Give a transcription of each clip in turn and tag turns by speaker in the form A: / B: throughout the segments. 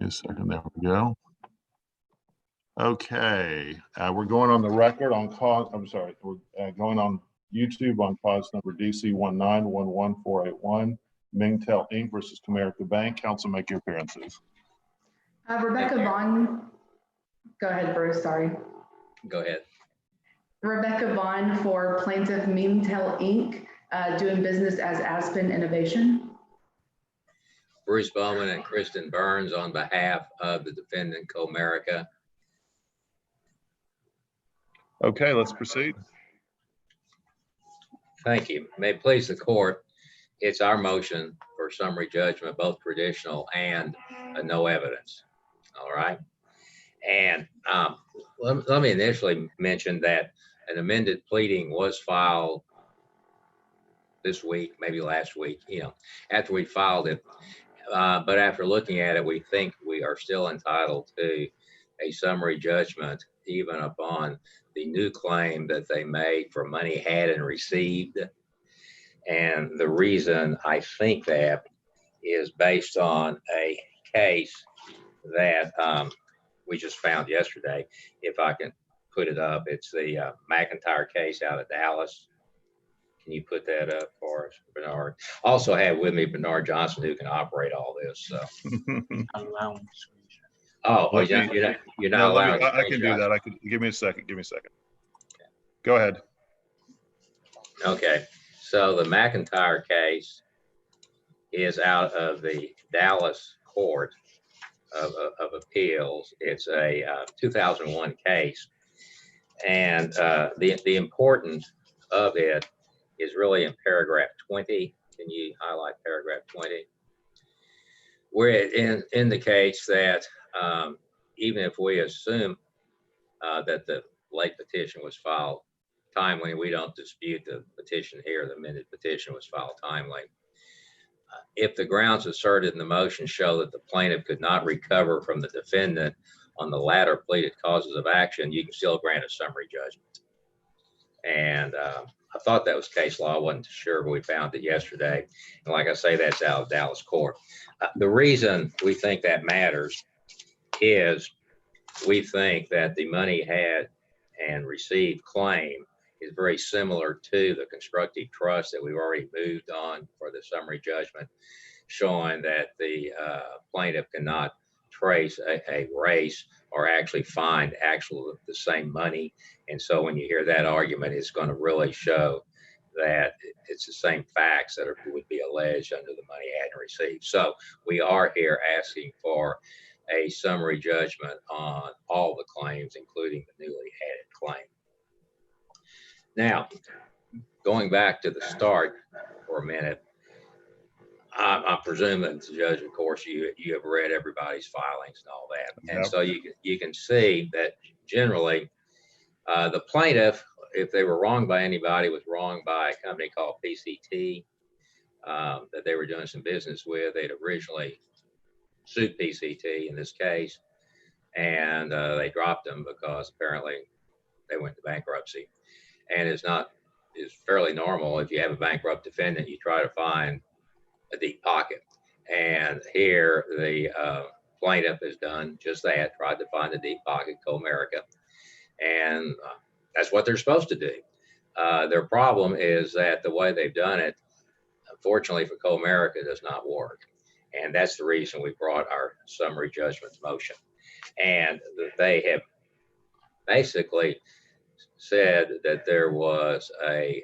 A: Give me a second. There we go. Okay, we're going on the record on cause. I'm sorry, we're going on YouTube on cause number DC 1911481, Mingtel Inc. versus Comerica Bank. Council, make your appearances.
B: Rebecca Vaughn. Go ahead, Bruce. Sorry.
C: Go ahead.
B: Rebecca Vaughn for plaintiff Mingtel Inc. Doing business as Aspen Innovation.
C: Bruce Bowman and Kristen Burns on behalf of the defendant Comerica.
A: Okay, let's proceed.
C: Thank you. May it please the court, it's our motion for summary judgment, both traditional and no evidence. All right. And let me initially mention that an amended pleading was filed this week, maybe last week, after we filed it. But after looking at it, we think we are still entitled to a summary judgment, even upon the new claim that they made for money had and received. And the reason I think that is based on a case that we just found yesterday. If I can put it up, it's the McIntyre case out of Dallas. Can you put that up for us, Bernard? Also have with me Bernard Johnson, who can operate all this. So. You're not allowed.
A: I can do that. Give me a second. Give me a second. Okay. Go ahead.
C: Okay. So the McIntyre case is out of the Dallas Court of Appeals. It's a 2001 case, and the importance of it is really in paragraph 20. Can you highlight paragraph 20? Where it indicates that even if we assume that the late petition was filed timely, we don't dispute the petition here. The amended petition was filed timely. If the grounds asserted in the motion show that the plaintiff could not recover from the defendant on the latter pleaded causes of action, you can still grant a summary judgment. And I thought that was case law. I wasn't sure, but we found it yesterday. And like I say, that's out of Dallas Court. The reason we think that matters is we think that the money had and received claim is very similar to the constructive trust that we've already moved on for the summary judgment, showing that the plaintiff cannot trace a race or actually find the same money. And so when you hear that argument, it's going to really show that it's the same facts that would be alleged under the money had and received. So we are here asking for a summary judgment on all the claims, including the newly added claim. Now, going back to the start for a minute, I presume that the judge, of course, you have read everybody's filings and all that.
A: Yep.
C: And so you can see that generally the plaintiff, if they were wronged by anybody, was wronged by a company called PCT that they were doing some business with. They'd originally sued PCT in this case, and they dropped them because apparently they went to bankruptcy. And it's fairly normal. If you have a bankrupt defendant, you try to find a deep pocket. And here the plaintiff has done just that, tried to find a deep pocket, Comerica. And that's what they're supposed to do. Their problem is that the way they've done it, unfortunately for Comerica, does not work. And that's the reason we brought our summary judgment motion. And they have basically said that there was a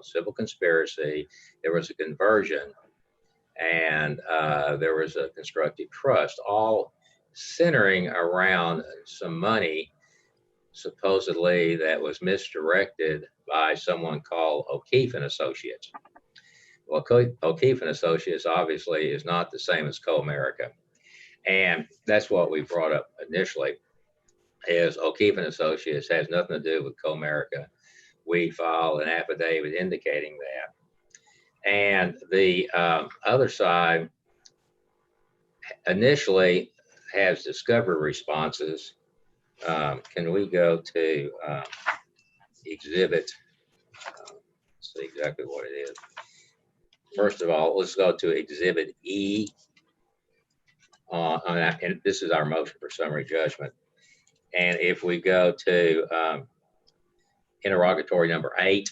C: civil conspiracy, there was a conversion, and there was a constructive trust, all centering around some money supposedly that was misdirected by someone called O'Keefe and Associates. Well, O'Keefe and Associates obviously is not the same as Comerica, and that's what we brought up initially. Is O'Keefe and Associates has nothing to do with Comerica. We filed an affidavit indicating that. And the other side initially has discovery responses. Can we go to exhibit? Let's see exactly what it is. First of all, let's go to exhibit E and this is our motion for summary judgment. And if we go to interrogatory number 8,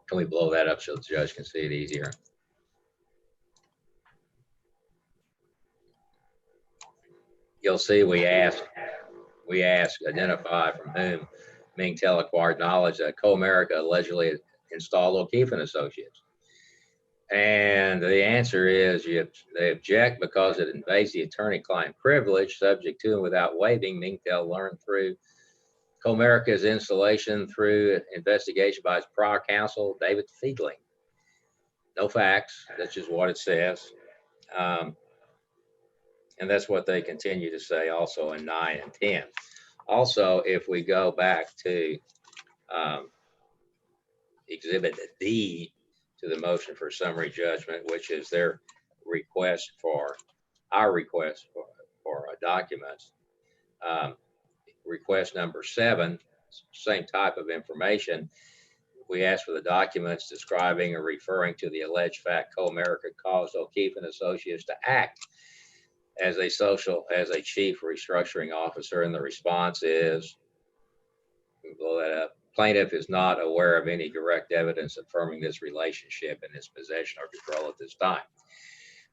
C: can we blow that up so the judge can see it easier? You'll see we ask, identify from whom Mingtel acquired knowledge that Co-America allegedly installed O'Keefe and Associates. And the answer is they object because it invades the attorney-client privilege, subject to and without waiving. Mingtel learned through Co-America's installation through investigation by its prior counsel, David Fiedling. No facts, that's just what it says. And that's what they continue to say also in 9 and 10. Also, if we go back to Exhibit D to the motion for summary judgment, which is their request for, our request for documents. Request number 7, same type of information. We asked for the documents describing or referring to the alleged fact Co-America caused O'Keefe and Associates to act as a chief restructuring officer, and the response is, blow that up, plaintiff is not aware of any direct evidence affirming this relationship in his possession or control at this time.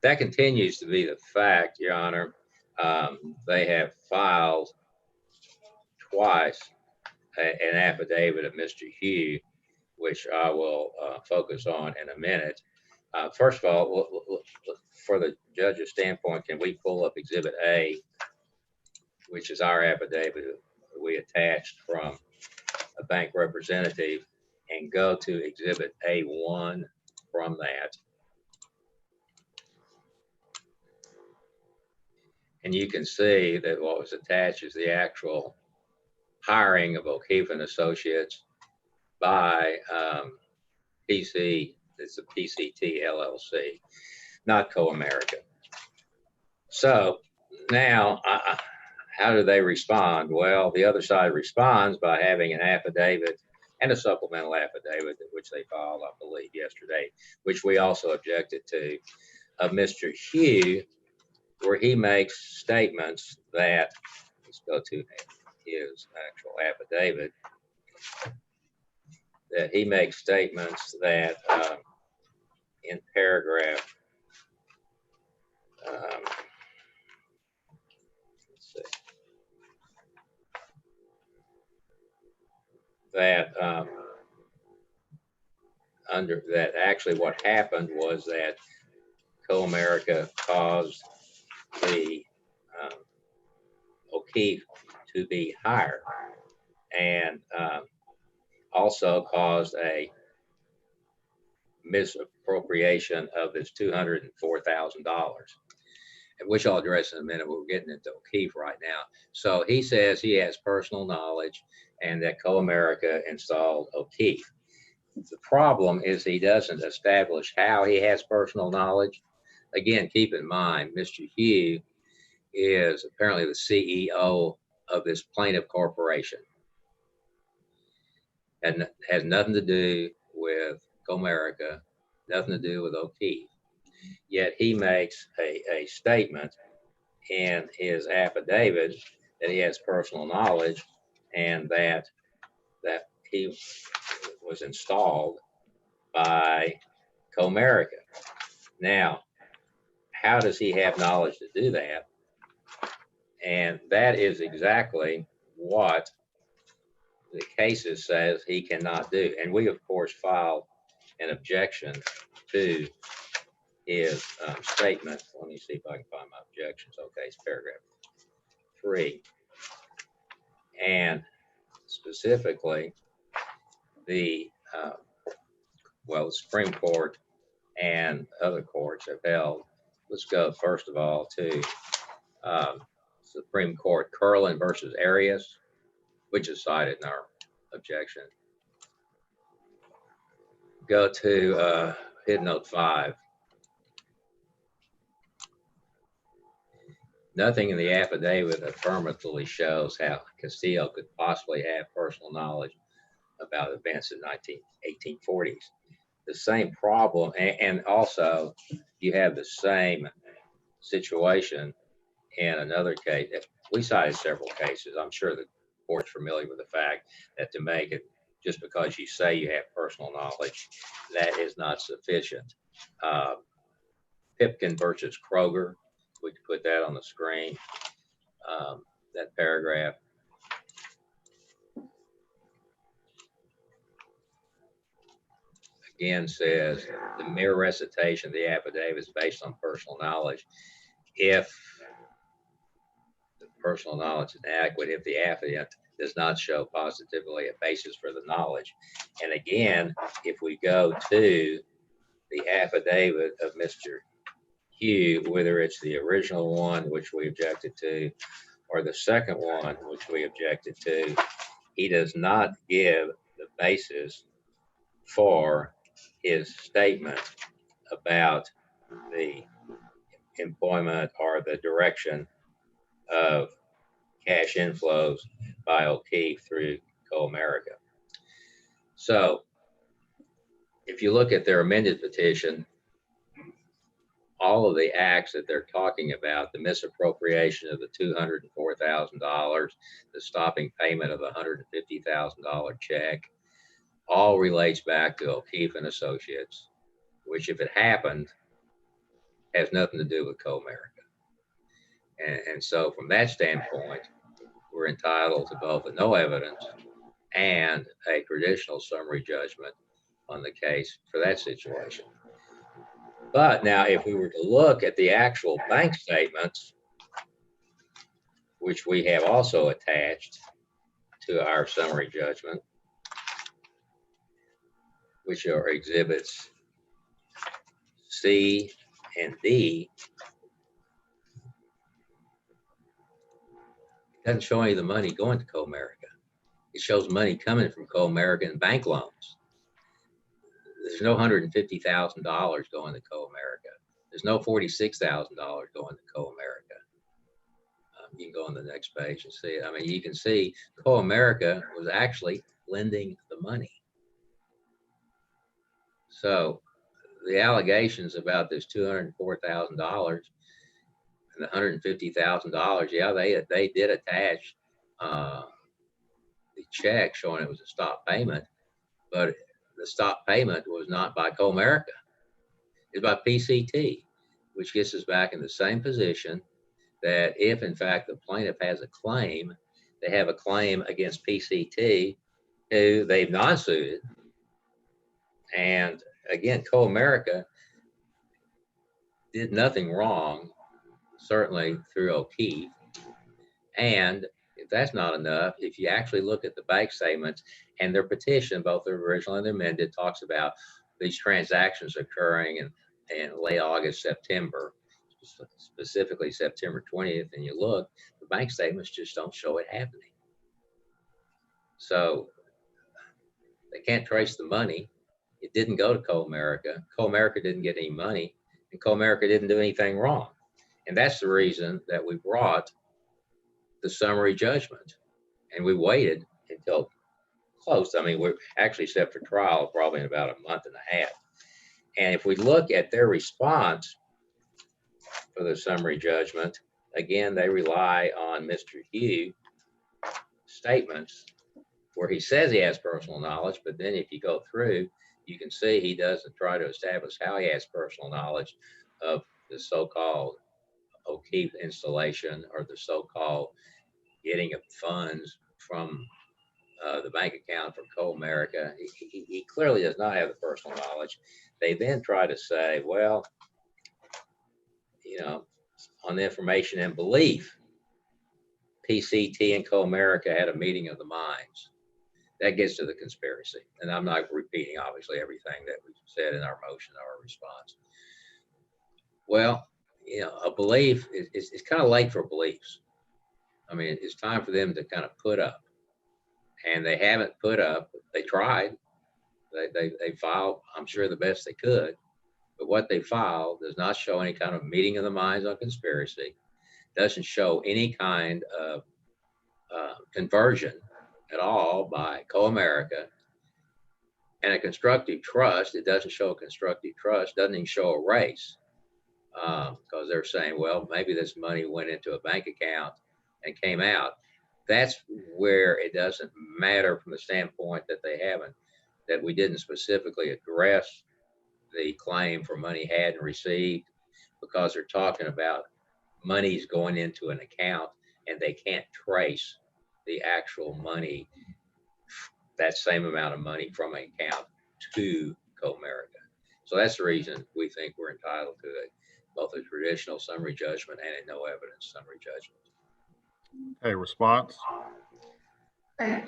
C: That continues to be the fact, Your Honor. They have filed twice an affidavit of Mr. Hugh, which I will focus on in a minute. First of all, for the judge's standpoint, can we pull up Exhibit A, which is our affidavit we attached from a bank representative, and go to Exhibit A1 from that. And you can see that what was attached is the actual hiring of O'Keefe and Associates by PC, it's a PCT LLC, not Co-America. So now, how do they respond? Well, the other side responds by having an affidavit and a supplemental affidavit, which they filed, I believe, yesterday, which we also objected to, of Mr. Hugh, where he makes statements that, let's go to his actual affidavit, that he makes statements that in paragraph, let's see, that under that actually what happened was that Co-America caused the O'Keefe to be hired, and also caused a misappropriation of this $204,000, which I'll address in a minute. We're getting into O'Keefe right now. So he says he has personal knowledge and that Co-America installed O'Keefe. The problem is he doesn't establish how he has personal knowledge. Again, keep in mind, Mr. Hugh is apparently the CEO of this plaintiff corporation, and has nothing to do with Co-America, nothing to do with O'Keefe. Yet he makes a statement in his affidavit that he has personal knowledge and that he was installed by Co-America. Now, how does he have knowledge to do that? And that is exactly what the cases says he cannot do. And we, of course, filed an objection to his statement. Let me see if I can find my objections. Okay, it's paragraph 3. And specifically, the Supreme Court and other courts have held. Let's go first of all to Supreme Court Curlin versus Arias, which is cited in our objection. Go to Hid Note 5. Nothing in the affidavit affirmatively shows how Castillo could possibly have personal knowledge about events in 1840s. The same problem, and also you have the same situation in another case. We cited several cases. I'm sure the court's familiar with the fact that to make it, just because you say you have personal knowledge, that is not sufficient. Pipkin versus Kroger, we could put that on the screen, that paragraph. Again says the mere recitation of the affidavit is based on personal knowledge. If the personal knowledge is inadequate, if the affidavit does not show positively a basis for the knowledge. And again, if we go to the affidavit of Mr. Hugh, whether it's the original one, which we objected to, or the second one, which we objected to, he does not give the basis for his statement about the employment or the direction of cash inflows by O'Keefe through Co-America. So if you look at their amended petition, all of the acts that they're talking about, the misappropriation of the $204,000, the stopping payment of a $150,000 check, all relates back to O'Keefe and Associates, which if it happened, has nothing to do with Co-America. And so from that standpoint, we're entitled to both a no evidence and a traditional summary judgment on the case for that situation. But now if we were to look at the actual bank statements, which we have also attached to our summary judgment, which are exhibits C and D, it doesn't show any of the money going to Co-America. It shows money coming from Co-America in bank loans. There's no $150,000 going to Co-America. There's no $46,000 going to Co-America. You can go on the next page and see it. I mean, you can see Co-America was actually lending the money. So the allegations about this $204,000 and the $150,000, yeah, they did attach the check showing it was a stop payment, but the stop payment was not by Co-America. It's by PCT, which gets us back in the same position that if in fact the plaintiff has a claim, they have a claim against PCT who they've non-suited. And again, Co-America did nothing wrong, certainly through O'Keefe. And if that's not enough, if you actually look at the bank statements and their petition, both the original and the amended, talks about these transactions occurring in late August, September, specifically September 20th, and you look, the bank statements just don't show it happening. So they can't trace the money. It didn't go to Co-America. Co-America didn't get any money, and Co-America didn't do anything wrong. And that's the reason that we brought the summary judgment. And we waited until close. I mean, we're actually set for trial probably in about a month and a half. And if we look at their response for the summary judgment, again, they rely on Mr. Hughes' statements where he says he has personal knowledge, but then if you go through, you can see he doesn't try to establish how he has personal knowledge of the so-called O'Keefe installation or the so-called getting of funds from the bank account from Co-America. He clearly does not have the personal knowledge. They then try to say, well, you know, on the information and belief, PCT and Co-America had a meeting of the minds. That gets to the conspiracy. And I'm not repeating, obviously, everything that we said in our motion or our response. Well, you know, a belief is kind of late for beliefs. I mean, it's time for them to kind of put up. And they haven't put up. They tried. They filed, I'm sure, the best they could. But what they filed does not show any kind of meeting of the minds on conspiracy. Doesn't show any kind of conversion at all by Co-America. And a constructive trust, it doesn't show a constructive trust, doesn't even show a race. because they're saying, well, maybe this money went into a bank account and came out. That's where it doesn't matter from the standpoint that that we didn't specifically address the claim for money had and received, because they're talking about money's going into an account and they can't trace the actual money, that same amount of money from an account to Comerica. So that's the reason we think we're entitled to both a traditional summary judgment and a no evidence summary judgment.
A: Okay, response?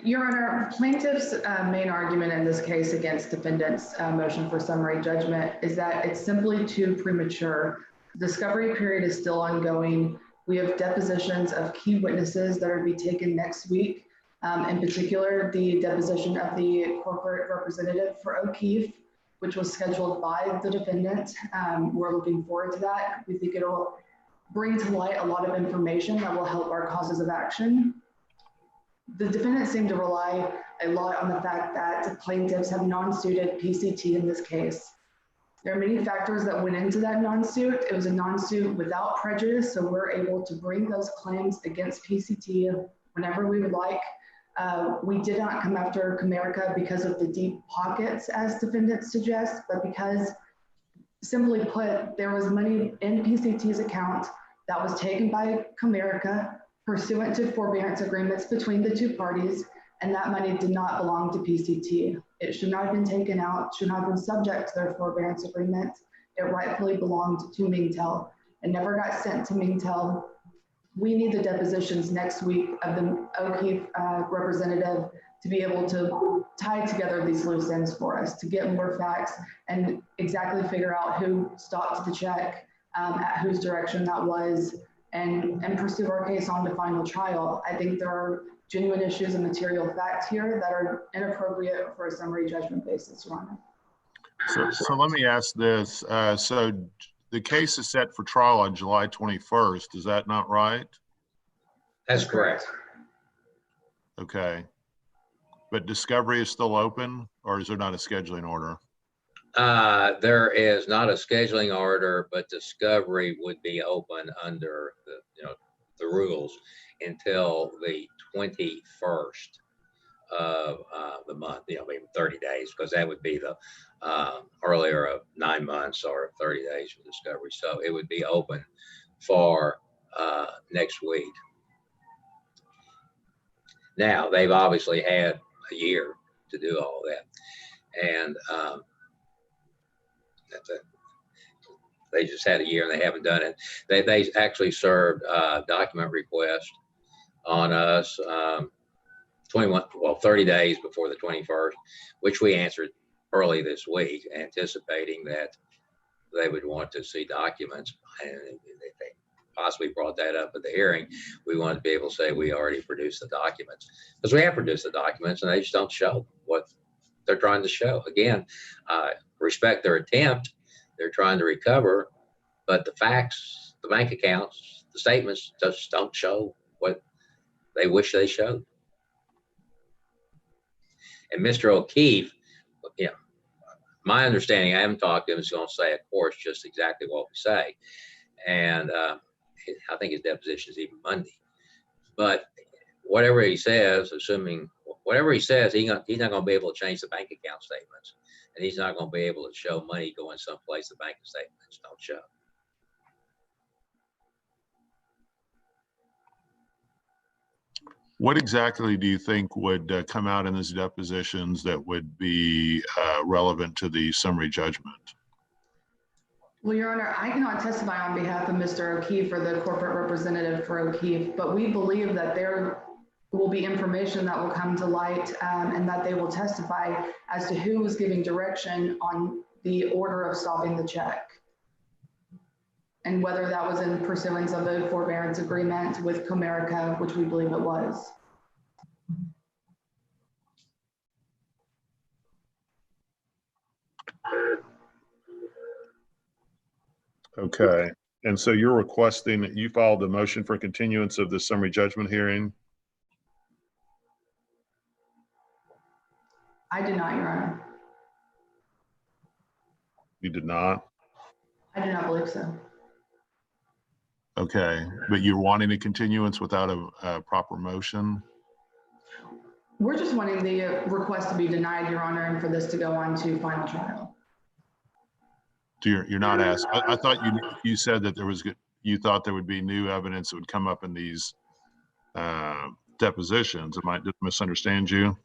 B: Your Honor, plaintiff's main argument in this case against defendant's motion for summary judgment is that it's simply too premature. The discovery period is still ongoing. We have depositions of key witnesses that are to be taken next week. In particular, the deposition of the corporate representative for O'Keefe, which was scheduled by the defendant. We're looking forward to that. We think it'll bring to light a lot of information that will help our causes of action. The defendants seem to rely a lot on the fact that plaintiffs have non-suited PCT in this case. There are many factors that went into that non-suit. It was a non-suit without prejudice, so we're able to bring those claims against PCT whenever we would like. We did not come after Comerica because of the deep pockets, as defendants suggest, but because, simply put, there was money in PCT's account that was taken by Comerica pursuant to forbearance agreements between the two parties, and that money did not belong to PCT. It should not have been taken out, should not have been subject to their forbearance agreement. It rightfully belonged to Mingtel. It never got sent to Mingtel. We need the depositions next week of the O'Keefe representative to be able to tie together these loose ends for us, to get more facts and exactly figure out who stopped the check, at whose direction that was, and pursue our case on to final trial. I think there are genuine issues and material facts here that are inappropriate for a summary judgment basis, Your Honor.
A: So let me ask this. So the case is set for trial on July 21st. Is that not right?
C: That's correct.
A: Okay. But discovery is still open, or is there not a scheduling order?
C: There is not a scheduling order, but discovery would be open under the rules until the 21st of the month, maybe 30 days, because that would be the earlier of 9 months or 30 days for discovery. So it would be open for next week. Now, they've obviously had a year to do all that. And they just had a year and they haven't done it. They actually served a document request on us 30 days before the 21st, which we answered early this week, anticipating that they would want to see documents. And if they possibly brought that up at the hearing, we wanted to be able to say we already produced the documents, because we have produced the documents and they just don't show what they're trying to show. Again, respect their attempt. They're trying to recover, but the facts, the bank accounts, the statements just don't show what they wish they showed. And Mr. O'Keefe, my understanding, I haven't talked to him, is going to say, of course, just exactly what we say. And I think his deposition is even Monday. But whatever he says, whatever he says, he's not going to be able to change the bank account statements. And he's not going to be able to show money going someplace the bank statements don't show.
A: What exactly do you think would come out in these depositions that would be relevant to the summary judgment?
B: Well, Your Honor, I cannot testify on behalf of Mr. O'Keefe or the corporate representative for O'Keefe, but we believe that there will be information that will come to light and that they will testify as to who was giving direction on the order of stopping the check, and whether that was in pursuance of a forbearance agreement with Comerica, which we believe it was.
A: Okay. And so you're requesting that you filed a motion for continuance of the summary judgment hearing?
B: I did not, Your Honor.
A: You did not?
B: I do not believe so.
A: Okay, but you're wanting a continuance without a proper motion?
B: We're just wanting the request to be denied, Your Honor, and for this to go on to final trial.
A: So you're not asked. I thought you said that you thought there would be new evidence that would come up in these depositions. Am I did I misunderstand you?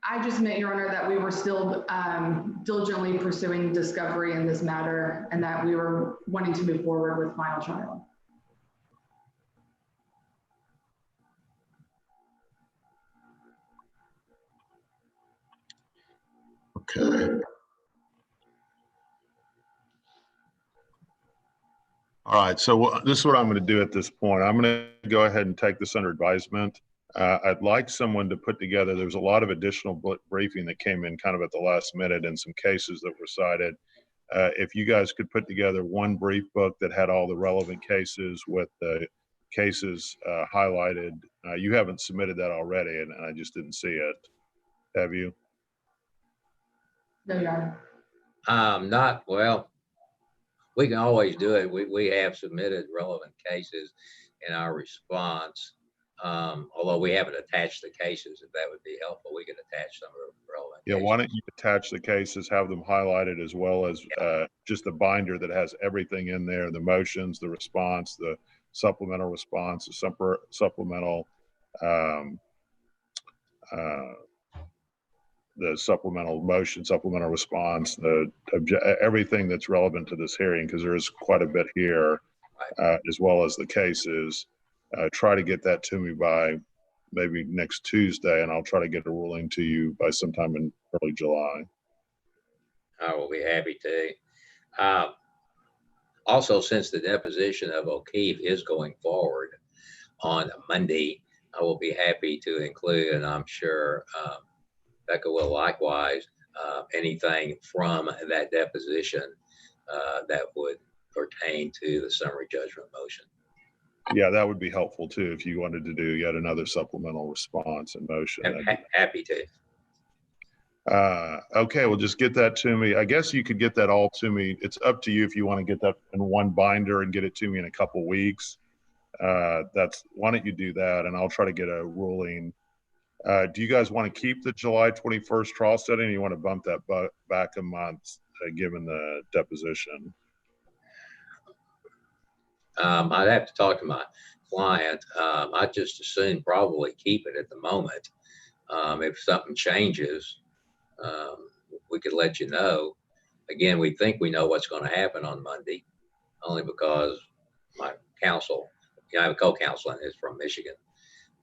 B: I just meant, Your Honor, that we were still diligently pursuing discovery in this matter and that we were wanting to move forward with final trial.
A: Okay. All right, so this is what I'm going to do at this point. I'm going to go ahead and take this under advisement. I'd like someone to put together, there's a lot of additional briefing that came in kind of at the last minute and some cases that were cited. If you guys could put together one brief book that had all the relevant cases with the cases highlighted. You haven't submitted that already, and I just didn't see it. Have you?
B: No, Your Honor.
C: Not, well, we can always do it. We have submitted relevant cases in our response. Although we haven't attached the cases, if that would be helpful, we could attach some of the relevant
A: Yeah,
C: cases.
A: why don't you attach the cases, have them highlighted, as well as just a binder that has everything in there, the motions, the response, the supplemental response, the supplemental the supplemental motion, supplemental response, everything that's relevant to this hearing, because there is quite a bit here, as well as the cases. Try to get that to me by maybe next Tuesday, and I'll try to get a ruling to you by sometime in early July.
C: I will be happy to. Also, since the deposition of O'Keefe is going forward on Monday, I will be happy to include, and I'm sure Becca will likewise, anything from that deposition that would pertain to the summary judgment motion.
A: Yeah, that would be helpful too if you wanted to do yet another supplemental response and motion.
C: Happy to.
A: Okay, well, just get that to me. I guess you could get that all to me. It's up to you if you want to get that in one binder and get it to me in a couple weeks. Why don't you do that, and I'll try to get a ruling. Do you guys want to keep the July 21st trial setting, or you want to bump that back a month, given the deposition?
C: I'd have to talk to my client. I just assume probably keep it at the moment. If something changes, we could let you know. Again, we think we know what's going to happen on Monday, only because my counsel, I have a co-counsel and is from Michigan,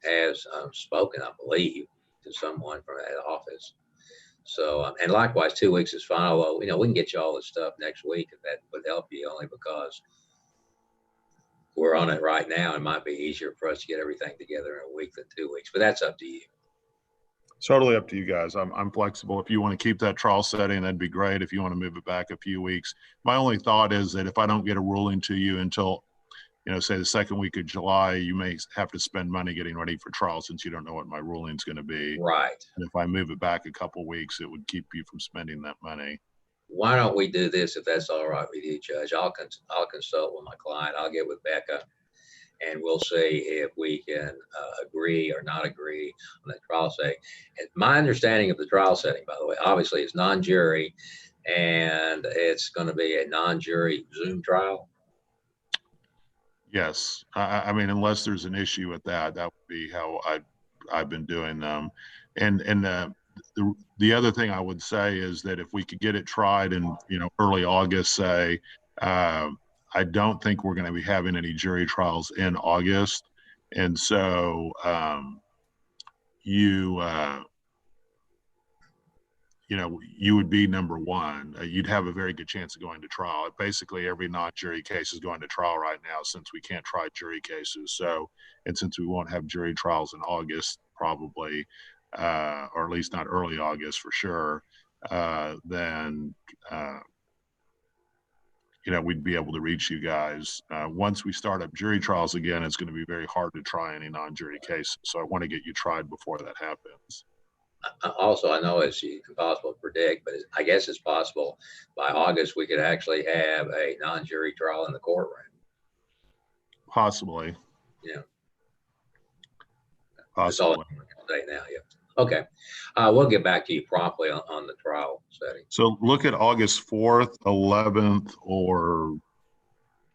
C: has spoken, I believe, to someone from that office. So, and likewise, 2 weeks is fine. Although, we can get you all this stuff next week if that would help you, only because we're on it right now. It might be easier for us to get everything together in a week than 2 weeks, but that's up to you.
A: It's totally up to you guys. I'm flexible. If you want to keep that trial setting, that'd be great. If you want to move it back a few weeks, my only thought is that if I don't get a ruling to you until, say the second week of July, you may have to spend money getting ready for trial since you don't know what my ruling is going to be.
C: Right.
A: And if I move it back a couple weeks, it would keep you from spending that money.
C: Why don't we do this, if that's all right with you, Judge? I'll consult with my client. I'll get with Becca, and we'll see if we can agree or not agree on that trial setting. And my understanding of the trial setting, by the way, obviously is non-jury, and it's going to be a non-jury Zoom trial.
A: Yes, I mean, unless there's an issue with that, that would be how I've been doing them. And the other thing I would say is that if we could get it tried in early August, say, I don't think we're going to be having any jury trials in August, and so you would be number one. You'd have a very good chance of going to trial. Basically, every non-jury case is going to trial right now since we can't try jury cases. So, and since we won't have jury trials in August, probably, or at least not early August for sure, then we'd be able to reach you guys. Once we start up jury trials again, it's going to be very hard to try any non-jury cases. So I want to get you tried before that happens.
C: Also, I know it's impossible to predict, but I guess it's possible by August we could actually have a non-jury trial in the courtroom.
A: Possibly.
C: Yeah. That's all
A: Possibly.
C: I'm gonna say now, yeah. Okay, we'll get back to you promptly on the trial setting.
A: So look at August 4th, 11th, or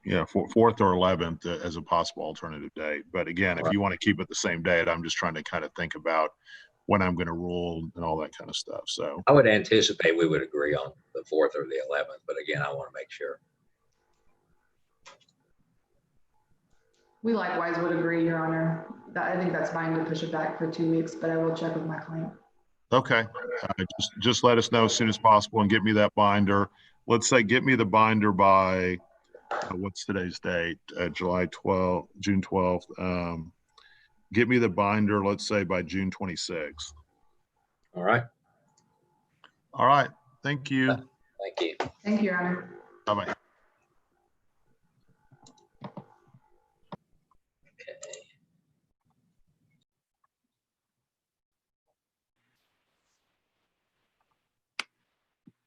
A: yeah, 4th or 11th as a possible alternative date. But again, if
C: Right.
A: you want to keep it the same date, I'm just trying to kind of think about when I'm going to rule and all that kind of stuff. So,
C: I would anticipate we would agree on the 4th or the 11th, but again, I want to make sure.
B: We likewise would agree, Your Honor. I think that's fine to push it back for 2 weeks, but I will check with my client.
A: okay, just let us know as soon as possible and get me that binder. Let's say get me the binder by what's today's date? July 12th, June 12th. Get me the binder, let's say by June 26th.
C: All right,
A: All right. Thank you.
C: thank you.
B: Thank you, Your Honor.
A: Bye-bye.